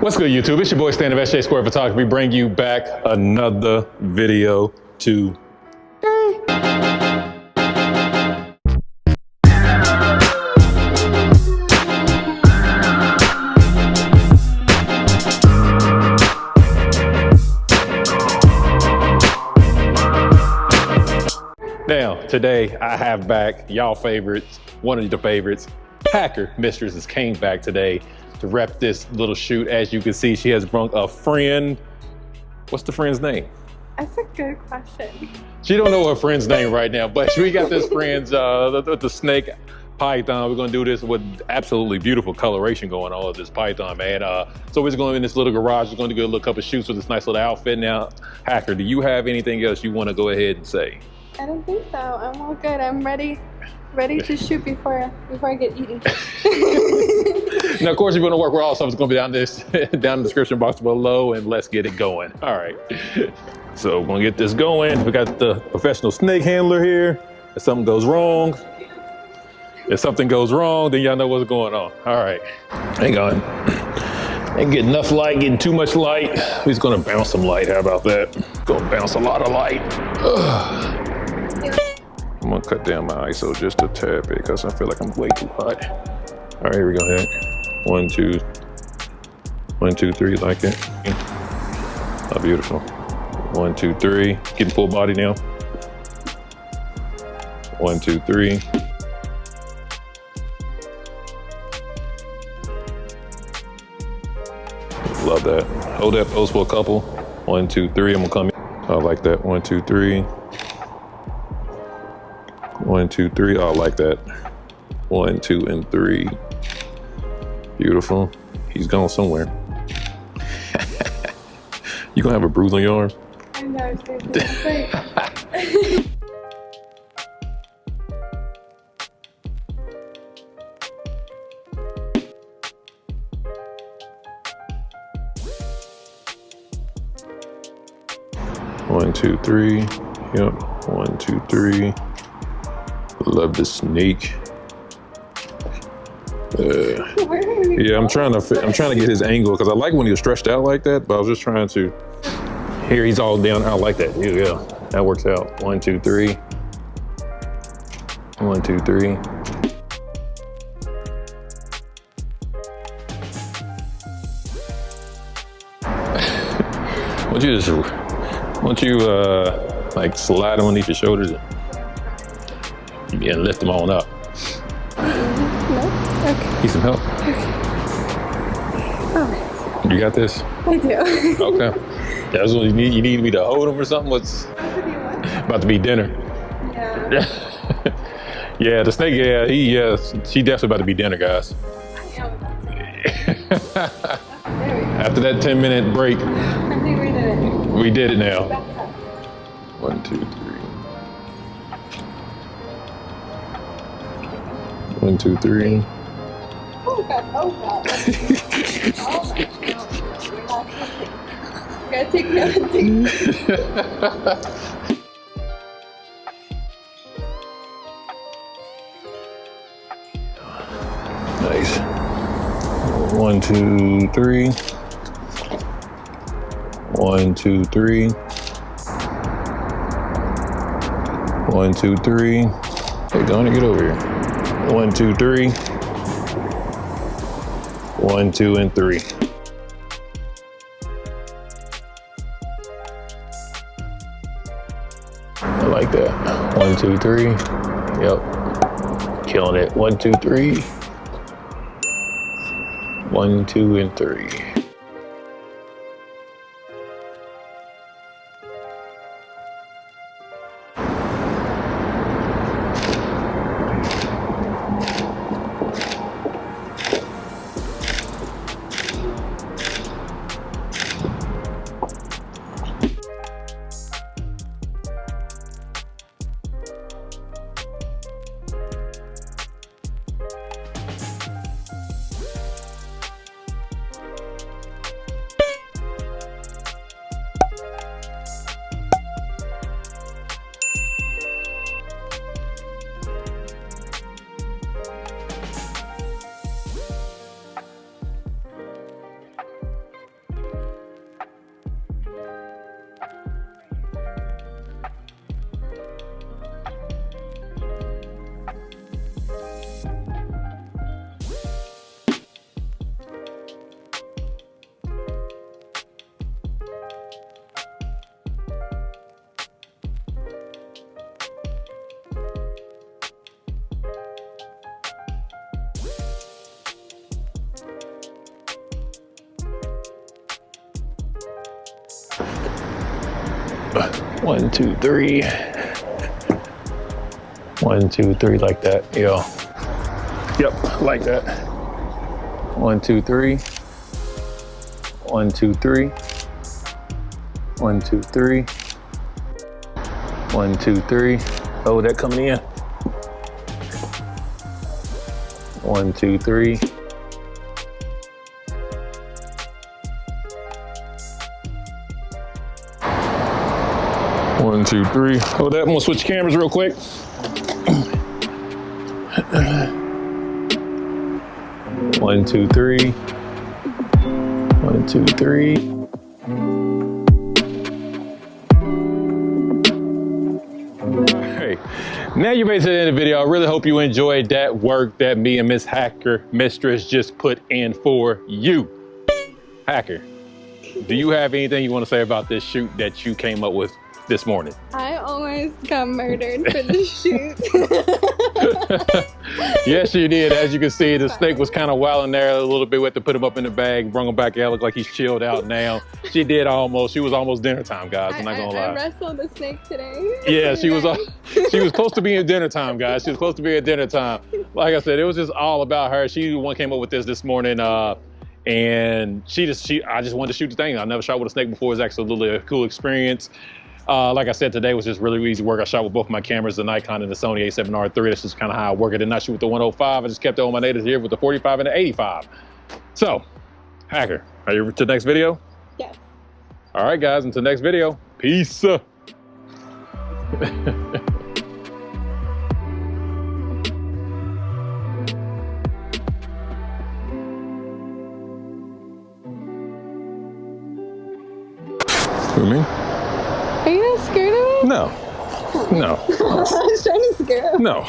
What's good, YouTube? It's your boy Stan of SJ Square Photography, bring you back another video today. Now, today I have back y'all favorites, one of the favorites, Hackermistress came back today to rep this little shoot. As you can see, she has brought a friend. What's the friend's name? That's a good question. She don't know her friend's name right now, but we got this friend's, the snake python. We're gonna do this with absolutely beautiful coloration going on with this python, man. So we're just going in this little garage. We're gonna do a little couple shoots with this nice little outfit. Now, Hacker, do you have anything else you wanna go ahead and say? I don't think so. I'm all good. I'm ready to shoot before I get eaten. Now, of course, you're going to work with all stuff. It's going to be down in the description box below, and let's get it going. All right. So we're going to get this going. We got the professional snake handler here. If something goes wrong, then y'all know what's going on. All right. Hang on. Ain't getting enough light, getting too much light. We're just going to bounce some light. How about that? Going to bounce a lot of light. Ugh. I'm gonna cut down my ISO just a tad bit because I feel like I'm way too hot. All right, here we go. Ahead. 1, 2, 1, 2, 3, like it. Oh, beautiful. 1, 2, 3. Getting full body now. 1, 2, 3. Love that. Hold that pose for a couple. 1, 2, 3. I'm gonna come in. I like that. 1, 2, 3. 1, 2, 3. Oh, I like that. 1, 2, and 3. Beautiful. He's gone somewhere. You gonna have a bruise on your arm? I know. Seriously. 1, 2, 3. Yep. 1, 2, 3. Love the snake. Yeah, I'm trying to get his angle because I like when he was stretched out like that, but I was just trying to. Here he's all down. I like that. Here we go. That works out. 1, 2, 3. 1, 2, 3. Won't you like slide him underneath your shoulders and lift them on up? No? Okay. Need some help? Okay. All right. You got this? I do. Okay. That's what you need. You need me to hold him or something? What's about to be dinner? Yeah. Yeah, the snake. Yeah, she definitely about to be dinner, guys. After that 10-minute break, I think we did it. we did it now. 1, 2, 3. 1, 2, 3. Oh God! Oh God! Oh my God! We're not kissing. We gotta take nothing. Nice. 1, 2, 3. 1, 2, 3. 1, 2, 3. Hey, go on and get over here. 1, 2, 3. 1, 2, and 3. I like that. 1, 2, 3. Yep. Killing it. 1, 2, 3. 1, 2, and 3. 1, 2, 3. 1, 2, 3, like that. Yeah. Yep, like that. 1, 2, 3. 1, 2, 3. 1, 2, 3. 1, 2, 3. Oh, that coming in. 1, 2, 3. One, two, three. Hold that. I'm gonna switch cameras real quick. 1, 2, 3. 1, 2, 3. Hey, now you made it to the end of the video. I really hope you enjoyed that work that me and Miss Hacker Mistress just put in for you. Hacker, do you have anything you want to say about this shoot that you came up with this morning? I almost got murdered for the shoot. Yes, you did. As you can see, the snake was kind of wilding there a little bit. We had to put him up in the bag, bring him back out. Look like he's chilled out now. She did almost. She was almost dinner time, guys. I'm not gonna lie. I wrestled the snake today. Yeah, she was close to being dinner time, guys. She was close to being dinner time. Like I said, it was just all about her. She the one came up with this morning. And I just wanted to shoot the thing. I never shot with a snake before. It was absolutely a cool experience. Like I said, today was just really easy work. I shot with both my cameras, the Nikon and the Sony A7RIII. That's just kind of how I work. I did not shoot with the 105. I just kept it on my native here with the 45 and the 85. So, Hacker, are you ready to the next video? Yes. All right, guys, until the next video, peace. For me? Are you not scared of me? No. No. I was trying to scare him. No.